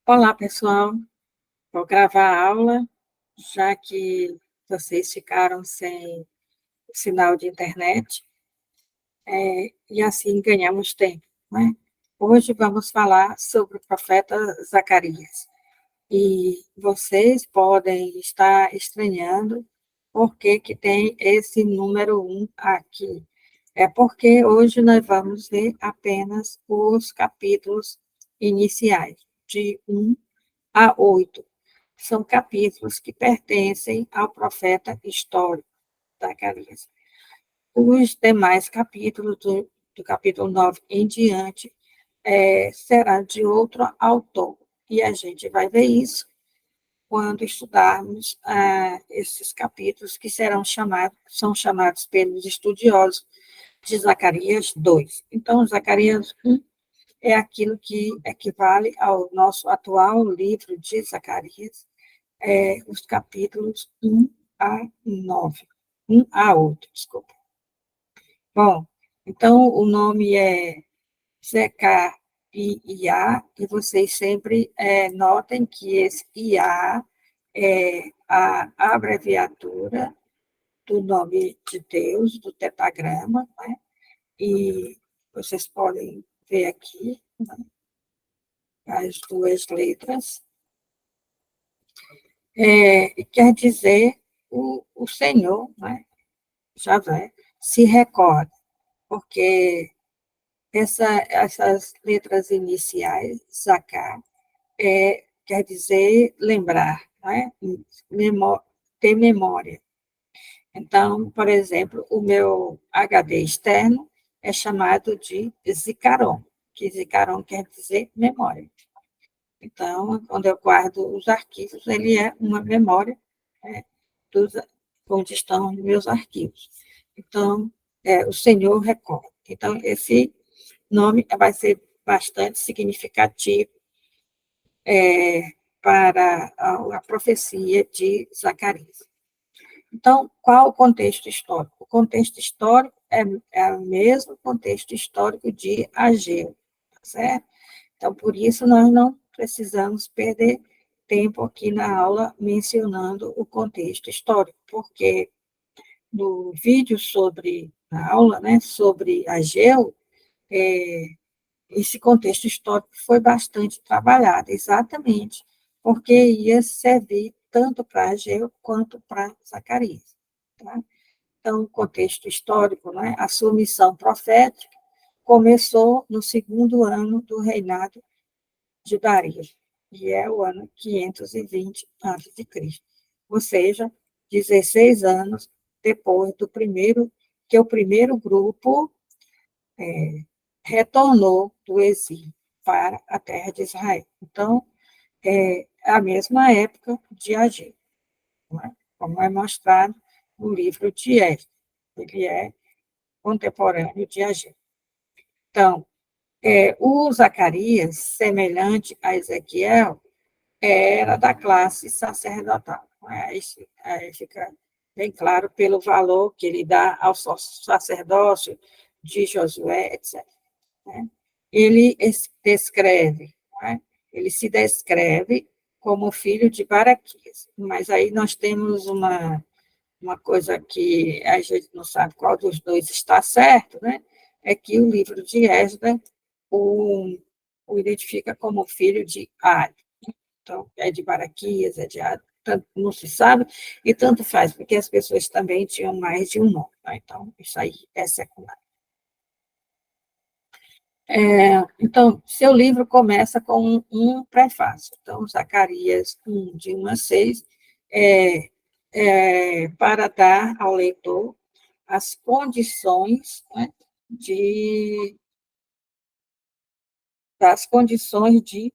Olá, pessoal. Vou gravar a aula, já que vocês ficaram sem sinal de internet, e assim ganhamos tempo, né? Hoje vamos falar sobre o profeta Zacarias. E vocês podem estar estranhando por que que tem esse número 1 aqui. É porque hoje nós vamos ver apenas os capítulos iniciais, de 1 a 8. São capítulos que pertencem ao profeta histórico Zacarias. Os demais capítulos, do capítulo 9 em diante, será de outro autor. E a gente vai ver isso quando estudarmos esses capítulos que são chamados pelos estudiosos de Zacarias 2. Então, Zacarias 1 é aquilo que equivale ao nosso atual livro de Zacarias, os capítulos 1 a 9. 1 a 8, desculpa. Bom, então o nome é ZKIA, e vocês sempre notem que esse IA é a abreviatura do nome de Deus, do tetagrama, né? E vocês podem ver aqui, né, as duas letras, quer dizer o Senhor, né? Javé, se recorda, porque essas letras iniciais, Zaká, quer dizer lembrar, né? Ter memória. Então, por exemplo, o meu HD externo é chamado de Zikaron, que Zikaron quer dizer memória. Então, quando eu guardo os arquivos, ele é uma memória, né, dos, onde estão os meus arquivos. Então, o Senhor recorda. Então, esse nome vai ser bastante significativo para a profecia de Zacarias. Então, qual o contexto histórico? O contexto histórico é o mesmo contexto histórico de Ageu, tá certo? Então, por isso, nós não precisamos perder tempo aqui na aula mencionando o contexto histórico, porque no vídeo na aula, né, sobre Ageu, esse contexto histórico foi bastante trabalhado, exatamente, porque ia servir tanto para Ageu quanto para Zacarias. Tá? Então, o contexto histórico, né, a sua missão profética começou no segundo ano do reinado de Darius, que é o ano 520 a.C., ou seja, 16 anos depois que o primeiro grupo retornou do exílio para a terra de Israel. Então, é a mesma época de Ageu, né? Como é mostrado no livro de Esdras. Ele é contemporâneo de Ageu. Então, o Zacarias, semelhante a Ezequiel, era da classe sacerdotal. Aí fica bem claro pelo valor que ele dá ao sacerdócio de Josué, etc. Né? Ele descreve, né? Ele se descreve como filho de Baraquias, mas aí nós temos uma coisa que a gente não sabe qual dos dois está certo, né? É que o livro de Esdras o identifica como filho de Ari. Então, é de Baraquias, é de Ari, tanto, não se sabe, e tanto faz, porque as pessoas também tinham mais de um nome. Tá? Então, isso aí é secundário. Então, seu livro começa com um prefácio. Então, Zacarias 1, de 1 a 6, para dar ao leitor as condições, né, das condições de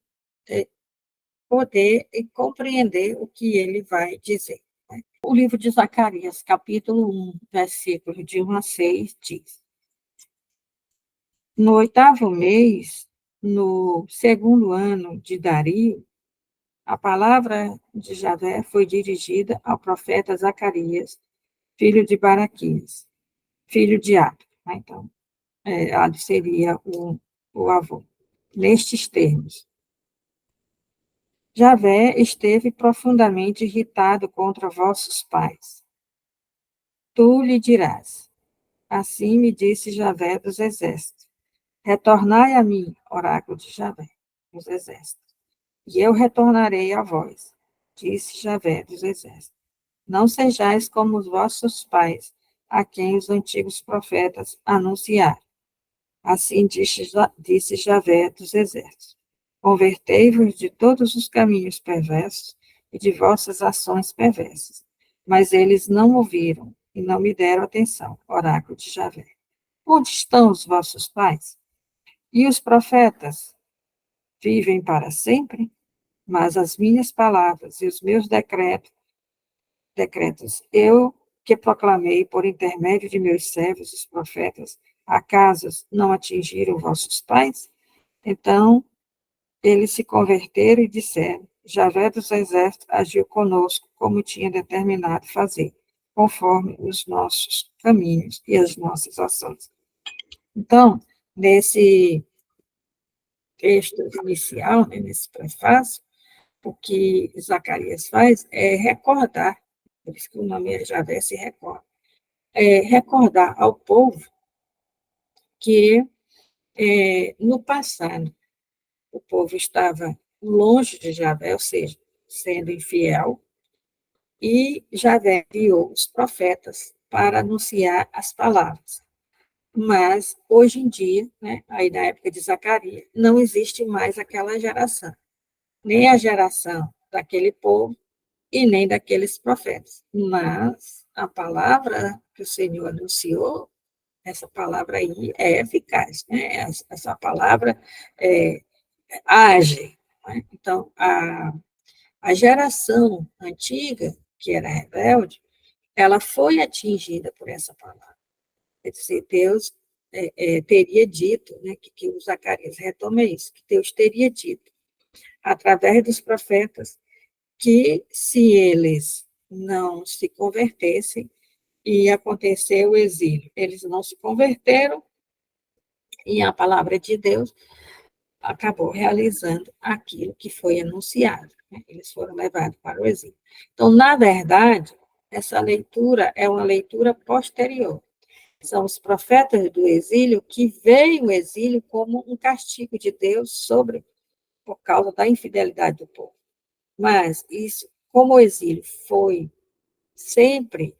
poder compreender o que ele vai dizer. Né? O livro de Zacarias, capítulo 1, versículo de 1 a 6, diz: No oitavo mês, no segundo ano de Dario, a palavra de Javé foi dirigida ao profeta Zacarias, filho de Baraquias, filho de Ado. Né? Então, Ado seria o avô. Nestes termos: Javé esteve profundamente irritado contra vossos pais. Tu lhe dirás, assim me disse Javé dos exércitos, retornai a mim, oráculo de Javé dos exércitos, e eu retornarei a vós, disse Javé dos exércitos. Não sejais como os vossos pais, a quem os antigos profetas anunciaram. Assim disse Javé dos exércitos. Convertei-vos de todos os caminhos perversos e de vossas ações perversas. Mas eles não ouviram e não me deram atenção, oráculo de Javé. Onde estão os vossos pais? E os profetas vivem para sempre? Mas as minhas palavras e os meus decretos, eu que proclamei por intermédio de meus servos, os profetas, acaso não atingiram vossos pais? Então, eles se converteram e disseram, Javé dos exércitos agiu conosco como tinha determinado fazer, conforme os nossos caminhos e as nossas ações. Então, nesse texto inicial, né, nesse prefácio, o que Zacarias faz é recordar, por isso que o nome é Javé se recorda, recordar ao povo que no passado o povo estava longe de Javé, ou seja, sendo infiel, e Javé enviou os profetas para anunciar as palavras. Mas, hoje em dia, né, aí na época de Zacarias, não existe mais aquela geração, nem a geração daquele povo e nem daqueles profetas. Mas a palavra que o Senhor anunciou, essa palavra aí é eficaz, né? Essa palavra é, age. Né? Então, a geração antiga, que era rebelde, ela foi atingida por essa palavra. Quer dizer, Deus teria dito, né, que o Zacarias retoma isso, que Deus teria dito, através dos profetas, que se eles não se convertessem, ia acontecer o exílio. Eles não se converteram, e a palavra de Deus acabou realizando aquilo que foi anunciado. Né? Eles foram levados para o exílio. Então, na verdade, essa leitura é uma leitura posterior. São os profetas do exílio que veem o exílio como um castigo de Deus por causa da infidelidade do povo. Mas isso, como o exílio foi sempre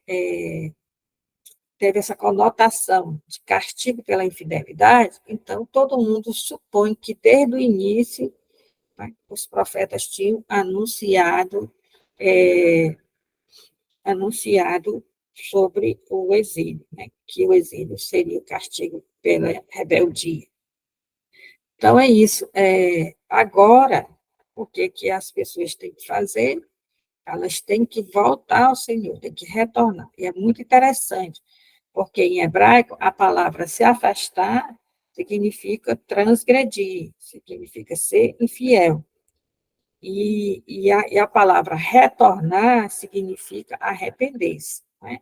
teve essa conotação de castigo pela infidelidade, então todo mundo supõe que desde o início, né, os profetas tinham anunciado sobre o exílio, né, que o exílio seria o castigo pela rebeldia. Então, é isso. Agora, o que as pessoas têm que fazer? Elas têm que voltar ao Senhor, têm que retornar. E é muito interessante, porque em hebraico a palavra se afastar significa transgredir, significa ser infiel. E a palavra retornar significa arrepender-se, né?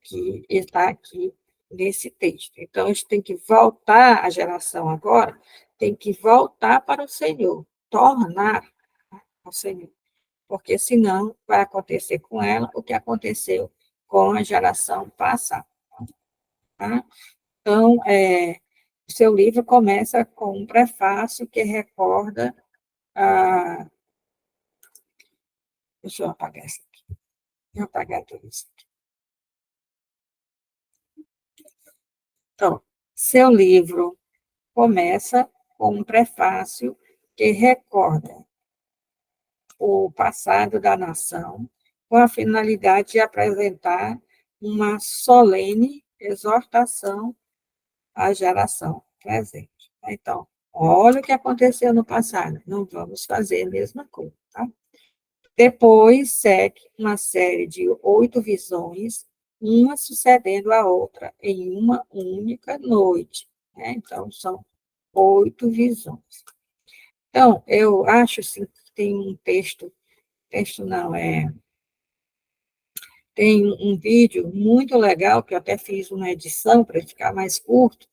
Que está aqui nesse texto. Então, a gente tem que voltar, a geração agora tem que voltar para o Senhor, tornar ao Senhor, porque senão vai acontecer com ela o que aconteceu com a geração passada. Tá? Então, o seu livro começa com um prefácio que recorda a. Deixa eu apagar isso aqui. Vou apagar tudo isso aqui. Então, seu livro começa com um prefácio que recorda o passado da nação, com a finalidade de apresentar uma solene exortação à geração presente. Então, olha o que aconteceu no passado, não vamos fazer a mesma coisa, tá? Depois segue uma série de 8 visões, uma sucedendo a outra em uma única noite. Né? Então, são 8 visões. Então, eu acho assim, que tem um texto não, tem um vídeo muito legal, que eu até fiz uma edição para ficar mais curto,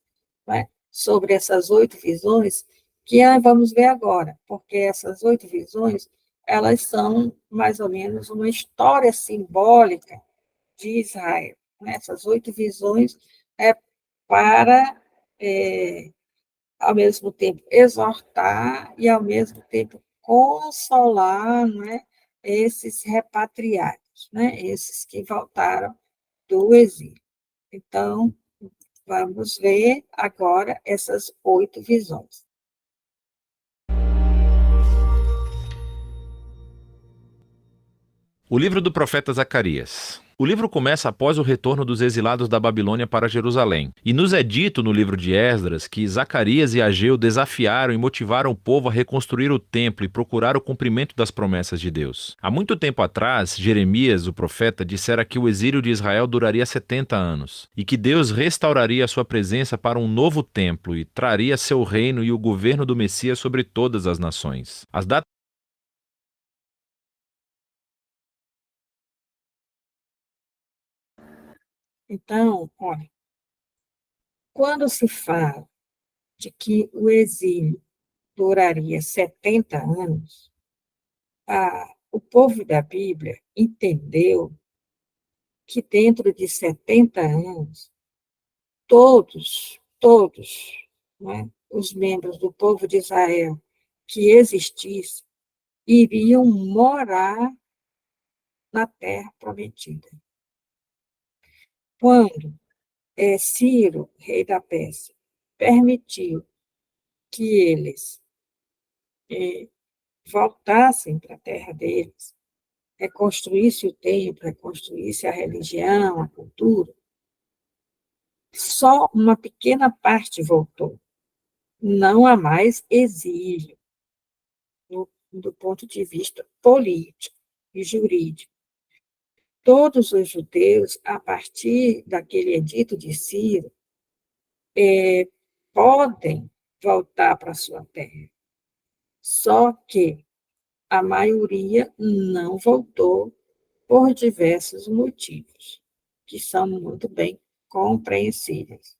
né, sobre essas 8 visões, que vamos ver agora, porque essas 8 visões elas são mais ou menos uma história simbólica de Israel. Essas 8 visões é para, ao mesmo tempo, exortar e, ao mesmo tempo, consolar, esses repatriados, esses que voltaram do exílio. Então, vamos ver agora essas 8 visões. O livro do profeta Zacarias. O livro começa após o retorno dos exilados da Babilônia para Jerusalém. E nos é dito no livro de Esdras que Zacarias e Ageu desafiaram e motivaram o povo a reconstruir o templo e procurar o cumprimento das promessas de Deus. Há muito tempo atrás, Jeremias, o profeta, dissera que o exílio de Israel duraria 70 anos e que Deus restauraria a sua presença para um novo templo e traria seu reino e o governo do Messias sobre todas as nações. As datas Então, olha, quando se fala de que o exílio duraria 70 anos, o povo da Bíblia entendeu que dentro de 70 anos, todos, os membros do povo de Israel que existissem, iriam morar na terra prometida. Quando Ciro, rei da Pérsia, permitiu que eles voltassem para a terra deles, reconstruísse o templo, reconstruísse a religião, a cultura, só uma pequena parte voltou. Não há mais exílio, do ponto de vista político e jurídico. Todos os judeus, a partir daquele edito de Ciro, podem voltar para a sua terra. Só que a maioria não voltou por diversos motivos, que são muito bem compreensíveis.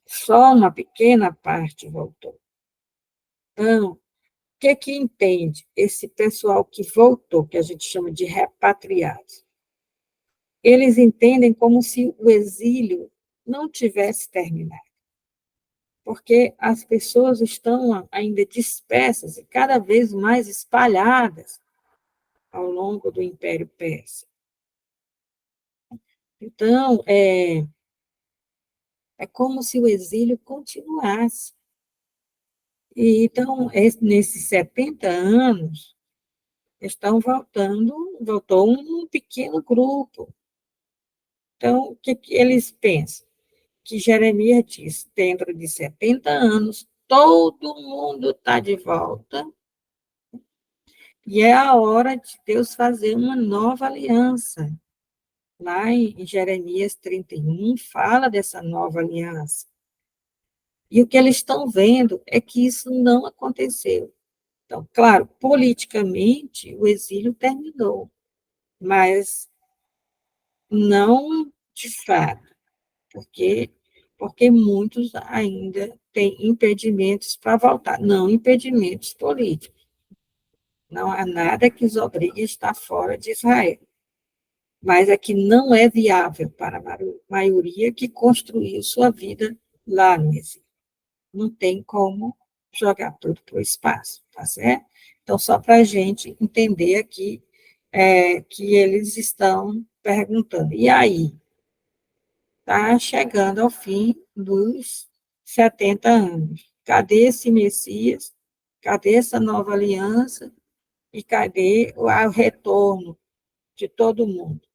Só uma pequena parte voltou. Então, o que entende esse pessoal que voltou, que a gente chama de repatriados? Eles entendem como se o exílio não tivesse terminado, porque as pessoas estão ainda dispersas e cada vez mais espalhadas ao longo do Império Persa. Então, é como se o exílio continuasse. E, então, nesses 70 anos, voltou um pequeno grupo. Então, o que eles pensam? Que Jeremias diz, dentro de 70 anos, todo mundo está de volta, e é a hora de Deus fazer uma nova aliança. Lá em Jeremias 31, fala dessa nova aliança. E o que eles estão vendo é que isso não aconteceu. Então, claro, politicamente, o exílio terminou, mas não de fato, porque muitos ainda têm impedimentos para voltar, não impedimentos políticos. Não há nada que os obrigue a estar fora de Israel. Mas é que não é viável para a maioria que construiu sua vida lá no exílio. Não tem como jogar tudo para o espaço, tá certo? Então, só para a gente entender aqui que eles estão perguntando, e aí? Está chegando ao fim dos 70 anos. Cadê esse Messias? Cadê essa nova aliança? E cadê o retorno de todo mundo?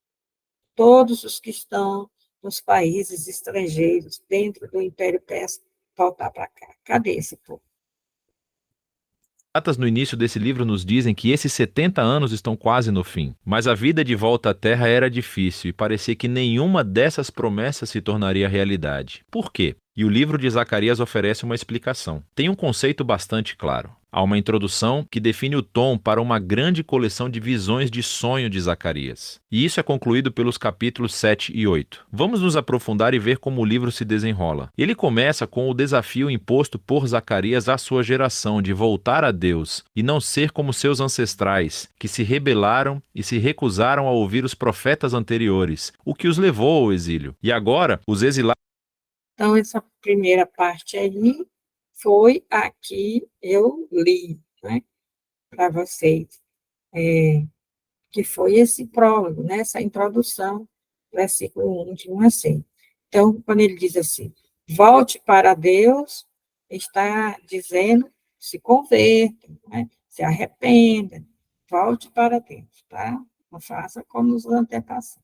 Todos os que estão nos países estrangeiros, dentro do Império Persa, voltar para cá. Cadê esse povo? datas no início desse livro nos dizem que esses 70 anos estão quase no fim. Mas a vida de volta à Terra era difícil e parecia que nenhuma dessas promessas se tornaria realidade. Por quê? E o livro de Zacarias oferece uma explicação. Tem um conceito bastante claro. Há uma introdução que define o tom para uma grande coleção de visões de sonho de Zacarias. E isso é concluído pelos capítulos 7 e 8. Vamos nos aprofundar e ver como o livro se desenrola. Ele começa com o desafio imposto por Zacarias à sua geração de voltar a Deus e não ser como seus ancestrais, que se rebelaram e se recusaram a ouvir os profetas anteriores, o que os levou ao exílio. E agora, os exilados. Então, essa primeira parte aí foi a que eu li, né, para vocês, que foi esse prólogo, né, essa introdução, versículo 1, de 1 a 6. Então, quando ele diz assim, volte para Deus, está dizendo, se converta, né, se arrependa, volte para Deus, tá? Não faça como os antepassados.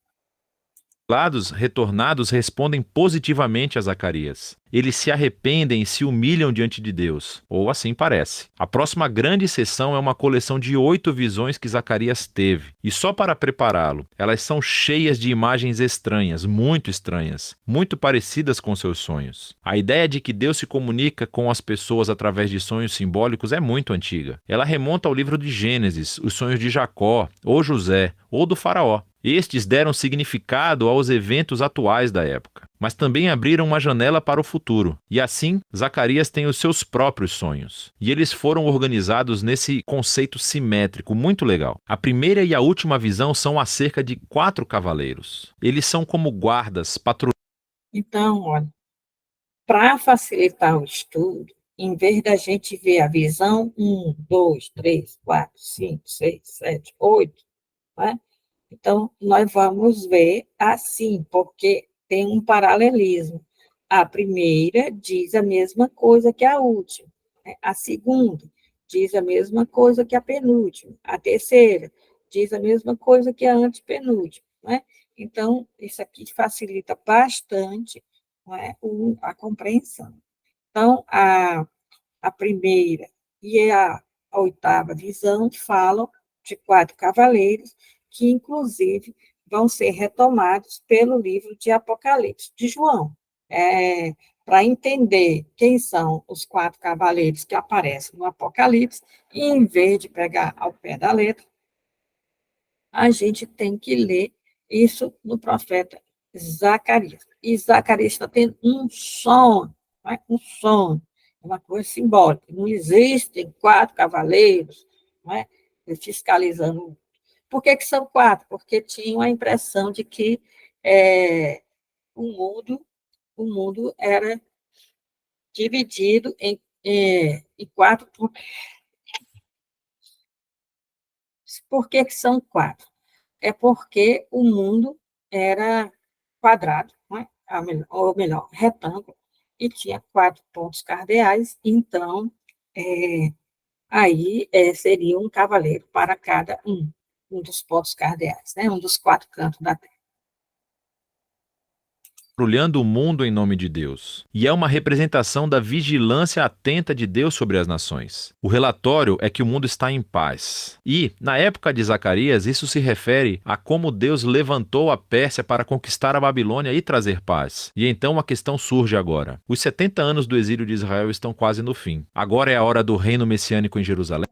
Retornados respondem positivamente a Zacarias. Eles se arrependem e se humilham diante de Deus, ou assim parece. A próxima grande sessão é uma coleção de 8 visões que Zacarias teve, e só para prepará-lo, elas são cheias de imagens estranhas, muito parecidas com seus sonhos. A ideia de que Deus se comunica com as pessoas através de sonhos simbólicos é muito antiga. Ela remonta ao livro de Gênesis, os sonhos de Jacó, ou José, ou do faraó. Estes deram significado aos eventos atuais da época, mas também abriram uma janela para o futuro. E assim, Zacarias tem os seus próprios sonhos. E eles foram organizados nesse conceito simétrico muito legal. A primeira e a última visão são acerca de 4 cavaleiros. Eles são como guardas, patrulheiros. Então, olha, para facilitar o estudo, em vez da gente ver a visão 1, 2, 3, 4, 5, 6, 7, 8, né? Então, nós vamos ver assim, porque tem um paralelismo. A primeira diz a mesma coisa que a última, né? A segunda diz a mesma coisa que a penúltima, a terceira diz a mesma coisa que a antepenúltima, né? Então, isso aqui facilita bastante, não é, a compreensão. Então, a primeira e a oitava visão falam de 4 cavaleiros, que, inclusive, vão ser retomados pelo livro de Apocalipse de João. Para entender quem são os 4 cavaleiros que aparecem no Apocalipse, e em vez de pegar ao pé da letra, a gente tem que ler isso no profeta Zacarias. E Zacarias está tendo um som, um som, uma coisa simbólica. Não existem 4 cavaleiros, não é? Fiscalizando. Por que são 4? Porque tinham a impressão de que o mundo era dividido em 4. Por que são 4? É porque o mundo era quadrado, né? Ou melhor, retângulo, e tinha 4 pontos cardeais, então, aí seria um cavaleiro para cada um dos pontos cardeais, né? Um dos 4 cantos da Terra. Patrulhando o mundo em nome de Deus. E é uma representação da vigilância atenta de Deus sobre as nações. O relatório é que o mundo está em paz. E, na época de Zacarias, isso se refere a como Deus levantou a Pérsia para conquistar a Babilônia e trazer paz. E então a questão surge agora. Os 70 anos do exílio de Israel estão quase no fim. Agora é a hora do reino messiânico em Jerusalém.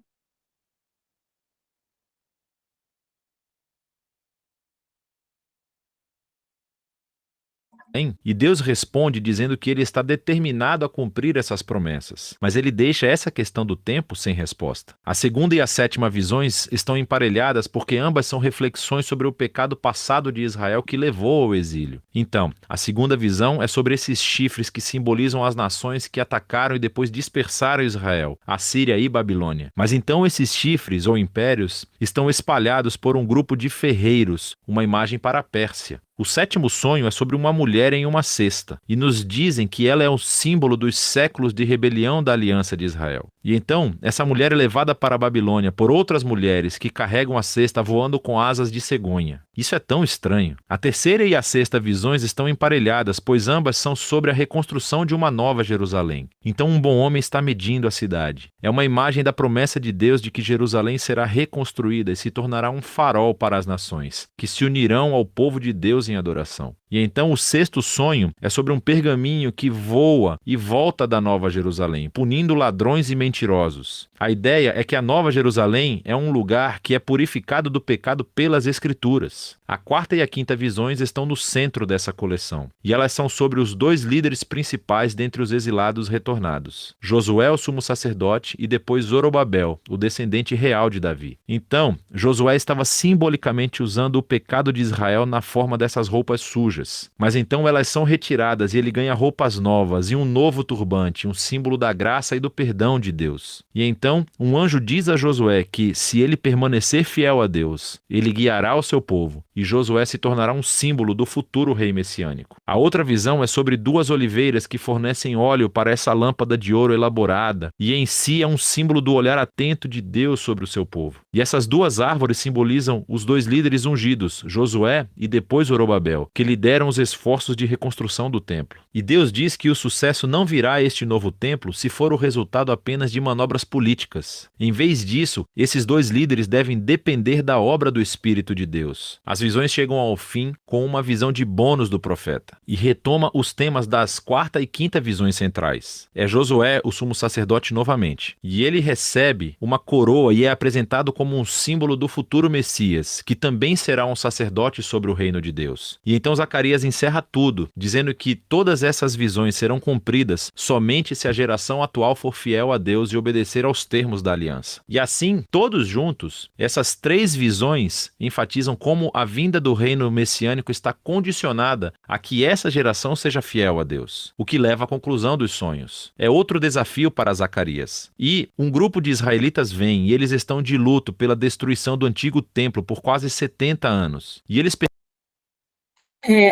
E Deus responde dizendo que ele está determinado a cumprir essas promessas, mas ele deixa essa questão do tempo sem resposta. A segunda e a sétima visões estão emparelhadas porque ambas são reflexões sobre o pecado passado de Israel que levou ao exílio. Então, a segunda visão é sobre esses chifres que simbolizam as nações que atacaram e depois dispersaram Israel, Assíria e Babilônia. Mas então esses chifres, ou impérios, estão espalhados por um grupo de ferreiros, uma imagem para a Pérsia. O sétimo sonho é sobre uma mulher em uma cesta, e nos dizem que ela é o símbolo dos séculos de rebelião da aliança de Israel. E então, essa mulher é levada para a Babilônia por outras mulheres que carregam a cesta voando com asas de cegonha. Isso é tão estranho. A terceira e a sexta visões estão emparelhadas, pois ambas são sobre a reconstrução de uma nova Jerusalém. Então um bom homem está medindo a cidade. É uma imagem da promessa de Deus de que Jerusalém será reconstruída e se tornará um farol para as nações, que se unirão ao povo de Deus em adoração. E então o sexto sonho é sobre um pergaminho que voa e volta da Nova Jerusalém, punindo ladrões e mentirosos. A ideia é que a Nova Jerusalém é um lugar que é purificado do pecado pelas Escrituras. A quarta e a quinta visões estão no centro dessa coleção, e elas são sobre os dois líderes principais dentre os exilados retornados: Josué, o sumo sacerdote, e depois Zorobabel, o descendente real de Davi. Então, Josué estava simbolicamente usando o pecado de Israel na forma dessas roupas sujas. Mas então elas são retiradas e ele ganha roupas novas e um novo turbante, um símbolo da graça e do perdão de Deus. E então, um anjo diz a Josué que, se ele permanecer fiel a Deus, ele guiará o seu povo, e Josué se tornará um símbolo do futuro rei messiânico. A outra visão é sobre duas oliveiras que fornecem óleo para essa lâmpada de ouro elaborada, e em si é um símbolo do olhar atento de Deus sobre o seu povo. E essas duas árvores simbolizam os dois líderes ungidos, Josué e depois Zorobabel, que lideram os esforços de reconstrução do templo. E Deus diz que o sucesso não virá a este novo templo se for o resultado apenas de manobras políticas. Em vez disso, esses dois líderes devem depender da obra do Espírito de Deus. As visões chegam ao fim com uma visão de bônus do profeta e retoma os temas das quarta e quinta visões centrais. É Josué, o sumo sacerdote, novamente. E ele recebe uma coroa e é apresentado como um símbolo do futuro Messias, que também será um sacerdote sobre o reino de Deus. E então Zacarias encerra tudo, dizendo que todas essas visões serão cumpridas somente se a geração atual for fiel a Deus e obedecer aos termos da aliança. E assim, todos juntos, essas três visões enfatizam como a vinda do reino messiânico está condicionada a que essa geração seja fiel a Deus, o que leva à conclusão dos sonhos. É outro desafio para Zacarias. E um grupo de israelitas vem e eles estão de luto pela destruição do antigo templo por quase 70 anos. E eles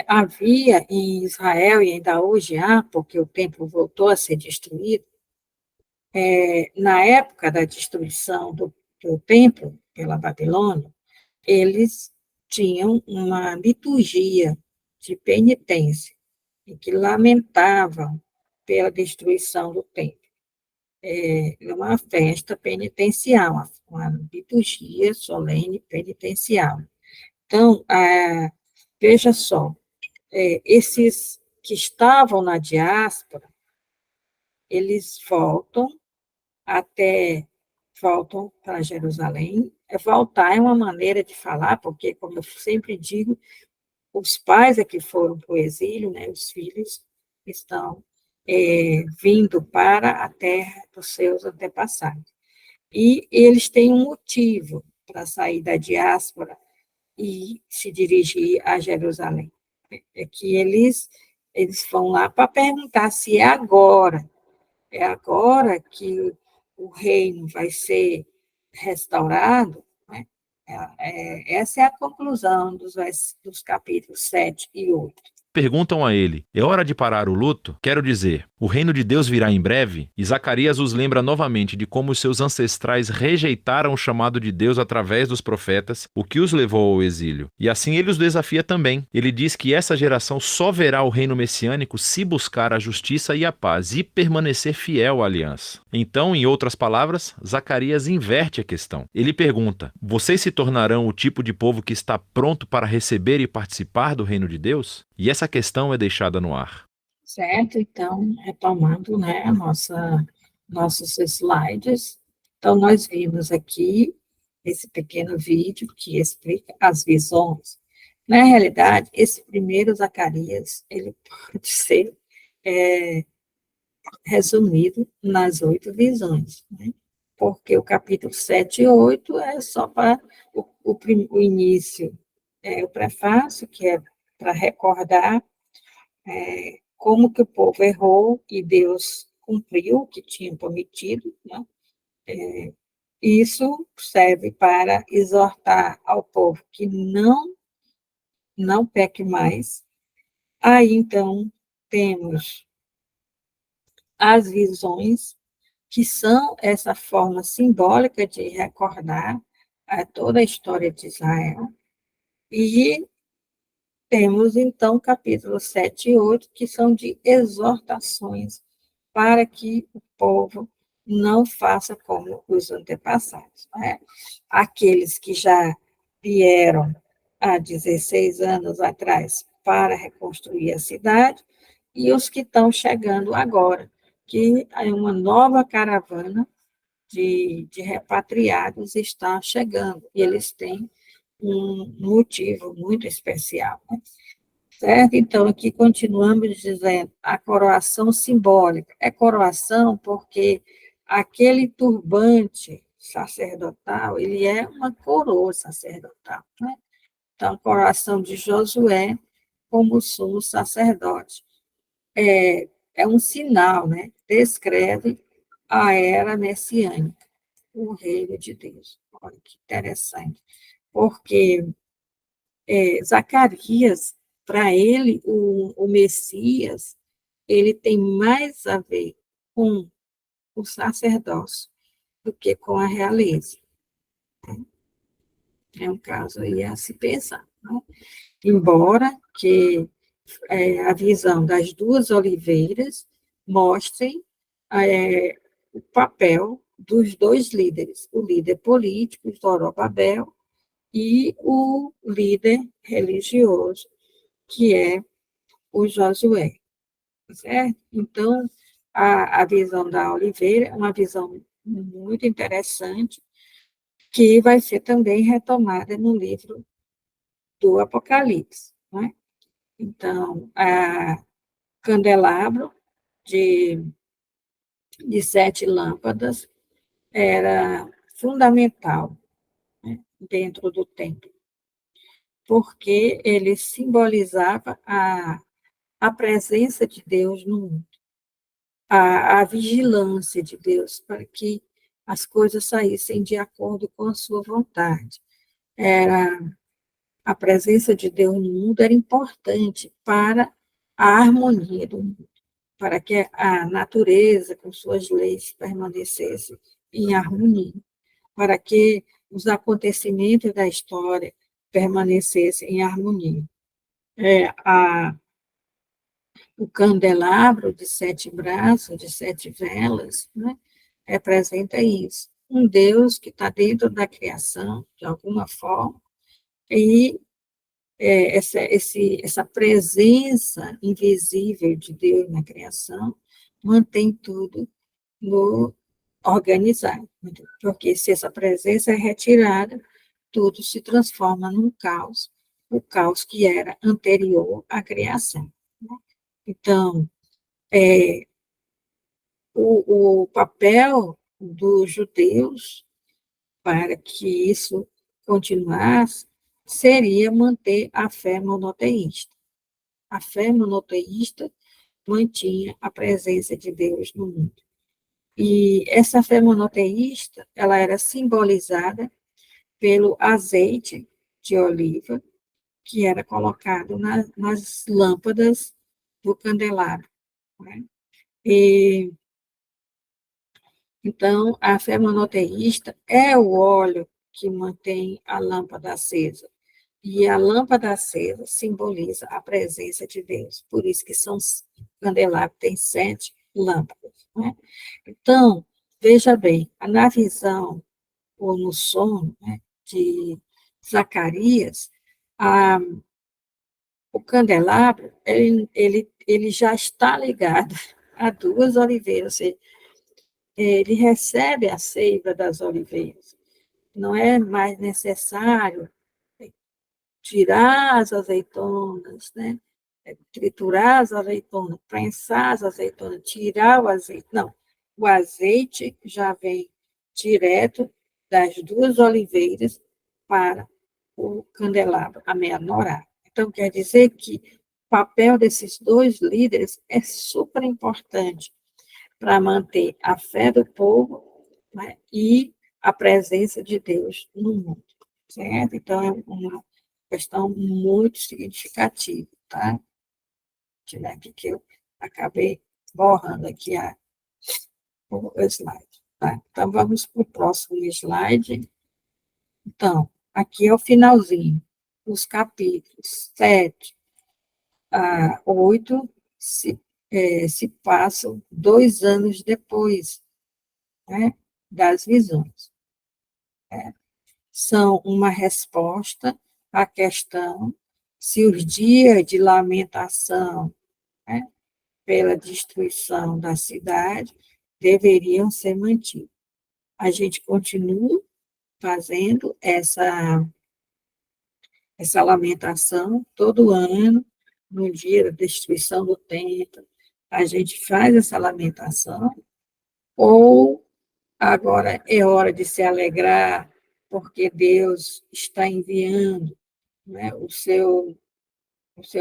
Havia em Israel, e ainda hoje há, porque o templo voltou a ser destruído, na época da destruição do templo pela Babilônia, eles tinham uma liturgia de penitência, em que lamentavam pela destruição do templo. É uma festa penitencial, uma liturgia solene penitencial. Então, veja só, esses que estavam na diáspora, eles voltam para Jerusalém. Voltar é uma maneira de falar, porque, como eu sempre digo, os pais é que foram para o exílio, né, os filhos estão vindo para a terra dos seus antepassados. E eles têm um motivo para sair da diáspora e se dirigir a Jerusalém. É que eles vão lá para perguntar se é agora que o reino vai ser restaurado, né? Essa é a conclusão dos capítulos 7 e 8. perguntam a ele: é hora de parar o luto? Quero dizer, o reino de Deus virá em breve? E Zacarias os lembra novamente de como os seus ancestrais rejeitaram o chamado de Deus através dos profetas, o que os levou ao exílio. E assim ele os desafia também. Ele diz que essa geração só verá o reino messiânico se buscar a justiça e a paz e permanecer fiel à aliança. Então, em outras palavras, Zacarias inverte a questão. Ele pergunta: vocês se tornarão o tipo de povo que está pronto para receber e participar do reino de Deus? E essa questão é deixada no ar. Certo? Então, retomando, né, nossos slides. Então, nós vimos aqui esse pequeno vídeo que explica as visões. Na realidade, esse primeiro Zacarias, ele pode ser resumido nas 8 visões, né? Porque o capítulo 7 e 8 é só para o início, o prefácio, que é para recordar como que o povo errou e Deus cumpriu o que tinha prometido, né? Isso serve para exortar ao povo que não peque mais. Aí, então, temos as visões, que são essa forma simbólica de recordar toda a história de Israel. E temos, então, capítulos 7 e 8, que são de exortações para que o povo não faça como os antepassados, né? Aqueles que já vieram há 16 anos atrás para reconstruir a cidade, e os que estão chegando agora, que é uma nova caravana de repatriados está chegando, e eles têm um motivo muito especial, né? Certo? Então, aqui continuamos dizendo a coroação simbólica. É coroação porque aquele turbante sacerdotal, ele é uma coroa sacerdotal, né? Então, a coroação de Josué como sumo sacerdote. É um sinal, né? Descreve a era messiânica, o reino de Deus. Olha que interessante. Porque Zacarias, para ele, o Messias, ele tem mais a ver com o sacerdócio do que com a realeza. É um caso aí a se pensar, né? Embora que a visão das duas oliveiras mostre o papel dos dois líderes, o líder político, Zorobabel, e o líder religioso, que é o Josué, certo? Então, a visão da Oliveira é uma visão muito interessante, que vai ser também retomada no livro do Apocalipse, né? Então, a candelabro de 7 lâmpadas era fundamental, né, dentro do templo, porque ele simbolizava a presença de Deus no mundo, a vigilância de Deus para que as coisas saíssem de acordo com a sua vontade. Era a presença de Deus no mundo era importante para a harmonia do mundo, para que a natureza, com suas leis, permanecesse em harmonia, para que os acontecimentos da história permanecessem em harmonia. O candelabro de 7 braços, de 7 velas, né, representa isso. Um Deus que está dentro da criação, de alguma forma, e essa presença invisível de Deus na criação mantém tudo no organizado. Porque se essa presença é retirada, tudo se transforma num caos, o caos que era anterior à criação, né? Então, o papel dos judeus para que isso continuasse seria manter a fé monoteísta. A fé monoteísta mantinha a presença de Deus no mundo. E essa fé monoteísta, ela era simbolizada pelo azeite de oliva que era colocado nas lâmpadas do candelabro, né? E então, a fé monoteísta é o óleo que mantém a lâmpada acesa. E a lâmpada acesa simboliza a presença de Deus. Por isso que o candelabro tem 7 lâmpadas, né? Então, veja bem, na visão ou no sono, né, de Zacarias, a, o candelabro, ele já está ligado a 2 oliveiras, ou seja, ele recebe a seiva das oliveiras. Não é mais necessário tirar as azeitonas, né? Triturar as azeitonas, prensar as azeitonas, tirar o azeite. Não, o azeite já vem direto das 2 oliveiras para o candelabro, a menorá. Então, quer dizer que o papel desses 2 líderes é super importante para manter a fé do povo, né, e a presença de Deus no mundo, certo? Então, é uma questão muito significativa, tá? Tirar aqui que eu acabei borrando aqui o slide, tá? Então, vamos para o próximo slide. Então, aqui é o finalzinho, os capítulos 7 a 8 se passam 2 anos depois, né, das visões. São uma resposta a questão se os dias de lamentação, né, pela destruição da cidade deveriam ser mantidos. A gente continua fazendo essa lamentação todo ano, no dia da destruição do templo, a gente faz essa lamentação, ou agora é hora de se alegrar, porque Deus está enviando, né, o seu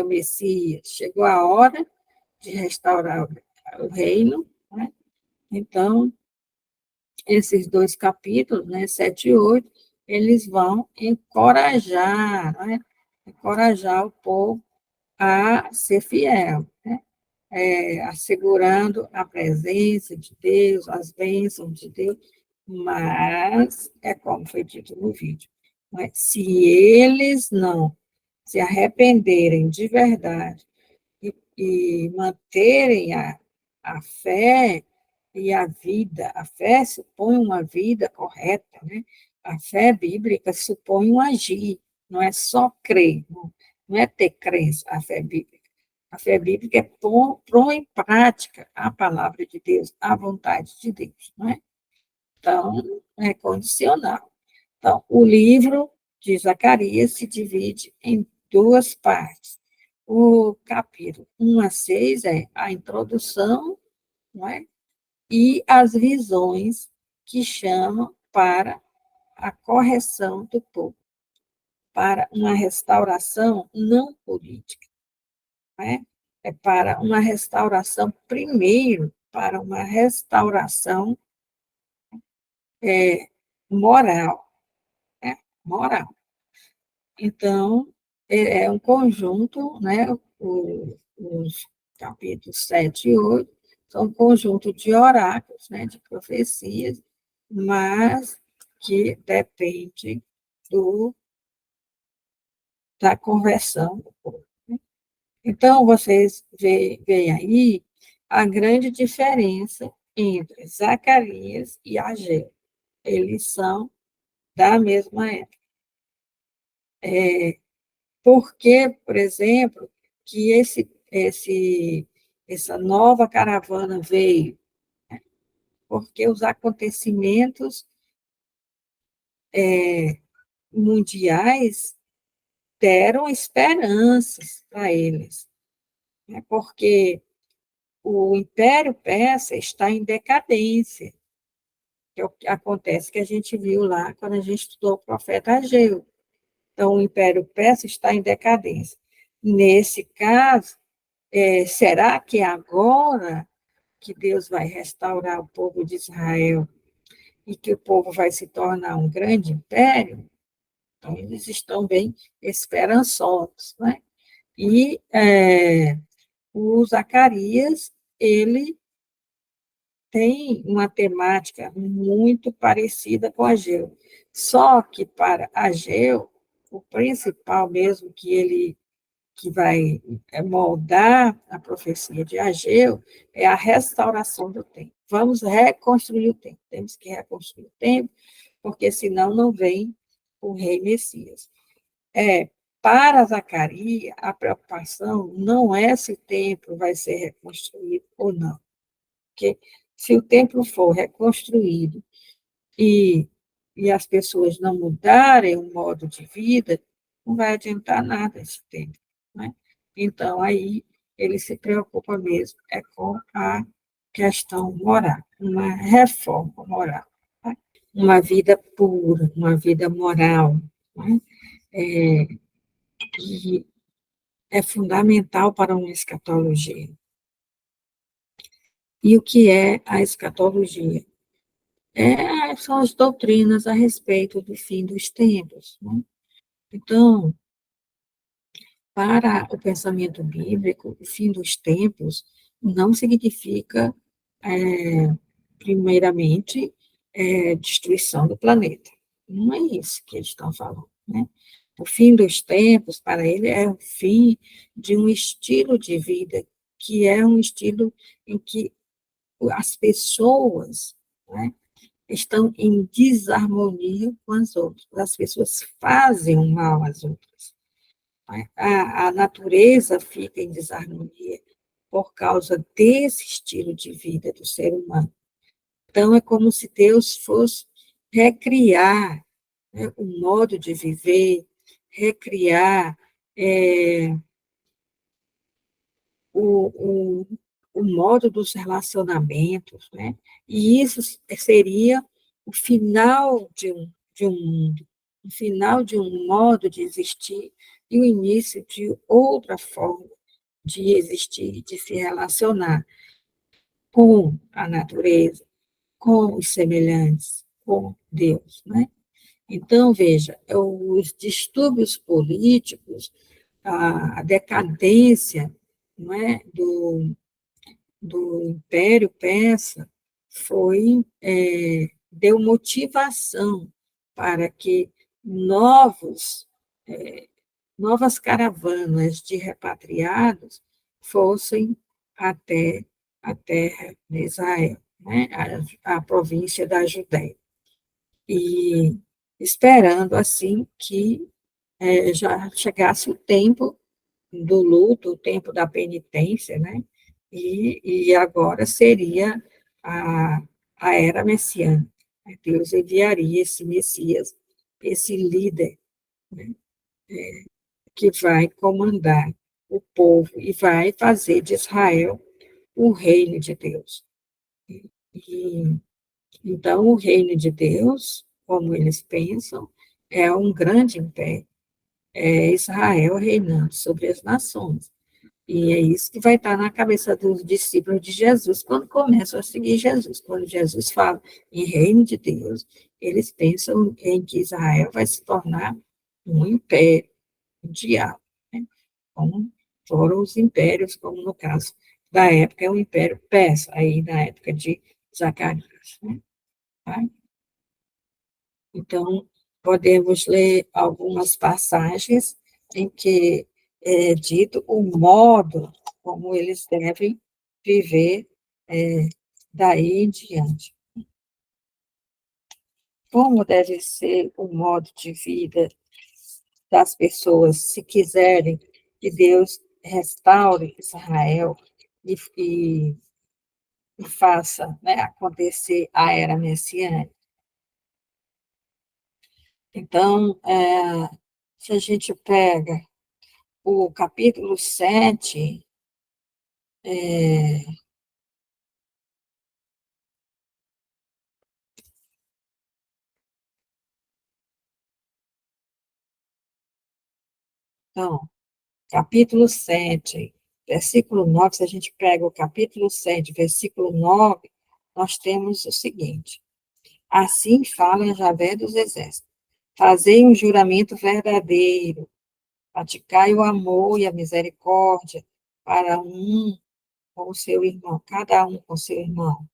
Messias. Chegou a hora de restaurar o reino, né? Então, esses dois capítulos, né, 7 e 8, eles vão encorajar, né, encorajar o povo a ser fiel, né? Assegurando a presença de Deus, as bênçãos de Deus, mas, é como foi dito no vídeo, né? Se eles não se arrependerem de verdade e manterem a fé e a vida, a fé supõe uma vida correta, né? A fé bíblica supõe um agir, não é só crer, não é ter crença, a fé bíblica. A fé bíblica é pôr em prática a palavra de Deus, a vontade de Deus, não é? Então, é condicional. Então, o livro de Zacarias se divide em duas partes. O capítulo 1 a 6 é a introdução, não é? E as visões que chamam para a correção do povo, para uma restauração não política, não é? É para uma restauração, primeiro, para uma restauração é, moral, né? Moral. Então, é um conjunto, né? Os capítulos 7 e 8 são um conjunto de oráculos, né? De profecias, mas que depende da conversão do povo. Então, vocês veem aí a grande diferença entre Zacarias e Ageu. Eles são da mesma época. Porque, por exemplo, que essa nova caravana veio? Porque os acontecimentos mundiais deram esperanças para eles, né? Porque o Império Persa está em decadência, que é o que acontece que a gente viu lá quando a gente estudou o profeta Ageu. Então, o Império Persa está em decadência. Nesse caso, será que agora que Deus vai restaurar o povo de Israel e que o povo vai se tornar um grande império? Então, eles estão bem esperançosos, né? E o Zacarias, ele tem uma temática muito parecida com Ageu. Só que para Ageu, o principal mesmo que vai moldar a profecia de Ageu é a restauração do templo. Vamos reconstruir o templo. Temos que reconstruir o templo, porque senão não vem o rei Messias. Para Zacarias, a preocupação não é se o templo vai ser reconstruído ou não. Porque se o templo for reconstruído e, e as pessoas não mudarem o modo de vida, não vai adiantar nada esse templo, né? Então, aí, ele se preocupa mesmo com a questão moral, uma reforma moral, tá? Uma vida pura, uma vida moral, né? Que é fundamental para uma escatologia. E o que é a escatologia? São as doutrinas a respeito do fim dos tempos, né? Então, para o pensamento bíblico, o fim dos tempos não significa, primeiramente, destruição do planeta. Não é isso que eles estão falando, né? O fim dos tempos, para ele, é o fim de um estilo de vida, que é um estilo em que as pessoas, né, estão em desarmonia com as outras. As pessoas fazem o mal às outras. Né? A natureza fica em desarmonia por causa desse estilo de vida do ser humano. Então, é como se Deus fosse recriar, né, o modo de viver, recriar o, o, o modo dos relacionamentos, né? E isso seria o final de um mundo, o final de um modo de existir e o início de outra forma de existir, de se relacionar com a natureza, com os semelhantes, com Deus, né? Então, veja, os distúrbios políticos, a decadência, não é, do Império Persa deu motivação para que novos, é, novas caravanas de repatriados fossem até a terra de Israel, né, a província da Judéia. E esperando, assim, que já chegasse o tempo do luto, o tempo da penitência, né? E agora seria a, a era messiânica. Deus enviaria esse Messias, esse líder, né, que vai comandar o povo e vai fazer de Israel o reino de Deus. E, então, o reino de Deus, como eles pensam, é um grande império, é Israel reinando sobre as nações. E é isso que vai estar na cabeça dos discípulos de Jesus quando começam a seguir Jesus. Quando Jesus fala em reino de Deus, eles pensam em que Israel vai se tornar um império mundial, né? Como foram os impérios, como no caso da época é o Império Persa, aí na época de Zacarias, né? Tá? Então, podemos ler algumas passagens em que é dito o modo como eles devem viver daí em diante. Como deve ser o modo de vida das pessoas, se quiserem que Deus restaure Israel e, e faça, né, acontecer a era messiânica. Então, se a gente pega o capítulo 7, então, capítulo 7, versículo 9, se a gente pega o capítulo 7, versículo 9, nós temos o seguinte: assim fala Javé dos exércitos, fazei um juramento verdadeiro, praticai o amor e a misericórdia para um com o seu irmão, cada um com o seu irmão.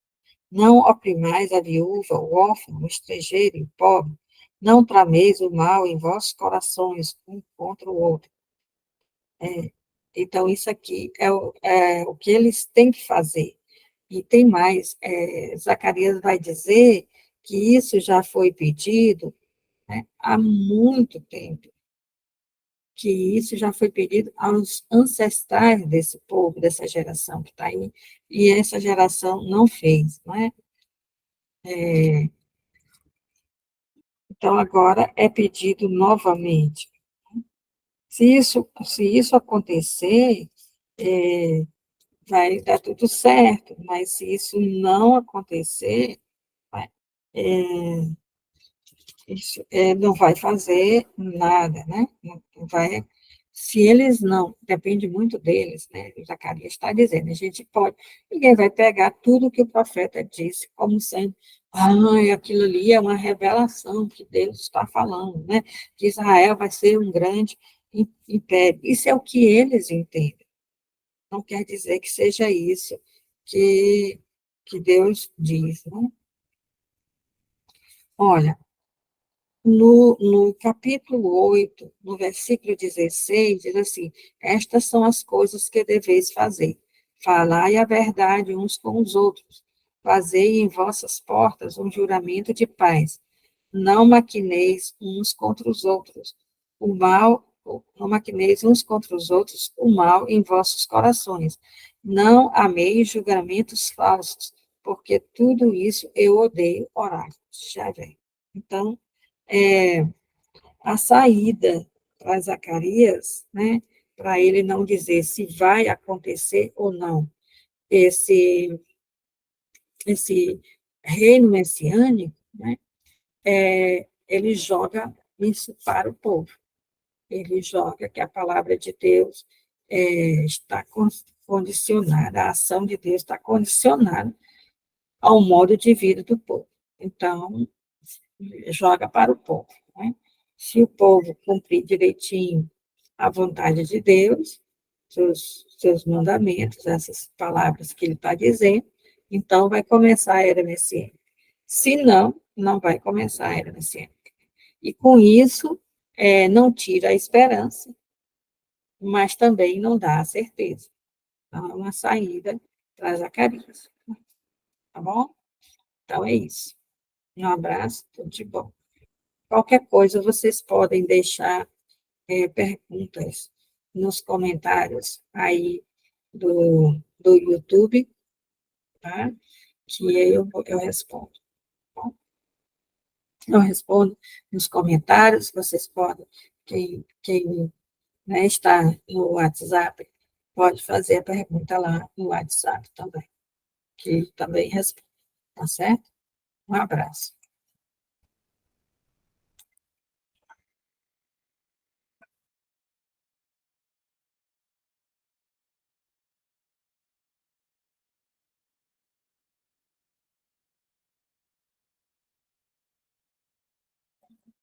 Não oprimais a viúva, o órfão, o estrangeiro e o pobre. Não trameis o mal em vossos corações, um contra o outro. Então, isso aqui é o que eles têm que fazer. E tem mais, Zacarias vai dizer que isso já foi pedido, né, há muito tempo, que isso já foi pedido aos ancestrais desse povo, dessa geração que está aí, e essa geração não fez, não é? Então, agora é pedido novamente. Se isso acontecer, é, vai dar tudo certo, mas se isso não acontecer, vai, é, isso, não vai fazer nada, né? Não vai, se eles não, depende muito deles, né? O Zacarias está dizendo, a gente pode, ninguém vai pegar tudo que o profeta disse como sendo, aquilo ali é uma revelação que Deus está falando, né? Que Israel vai ser um grande império. Isso é o que eles entendem. Não quer dizer que seja isso que, que Deus diz, né? Olha, no capítulo 8, no versículo 16, diz assim: estas são as coisas que deveis fazer. Falai a verdade uns com os outros, fazei em vossas portas um juramento de paz. Não maquineis uns contra os outros. O mal, não maquineis uns contra os outros o mal em vossos corações. Não ameis julgamentos falsos, porque tudo isso eu odeio, oráculos de Javé. Então, a saída para Zacarias, né, para ele não dizer se vai acontecer ou não, esse, esse reino messiânico, né, ele joga isso para o povo. Ele joga que a palavra de Deus está condicionada, a ação de Deus está condicionada ao modo de vida do povo. Então, joga para o povo. Né? Se o povo cumprir direitinho a vontade de Deus, seus mandamentos, essas palavras que ele está dizendo, então vai começar a era messiânica. Se não, não vai começar a era messiânica. E com isso, não tira a esperança, mas também não dá a certeza. Então, é uma saída para Zacarias. Tá bom? Então, é isso. Um abraço, tudo de bom. Qualquer coisa, vocês podem deixar perguntas nos comentários aí do YouTube, tá? Que eu respondo. Tá bom? Eu respondo nos comentários, vocês podem, quem né, está no WhatsApp, pode fazer a pergunta lá no WhatsApp também, que também responde, tá certo? Um abraço.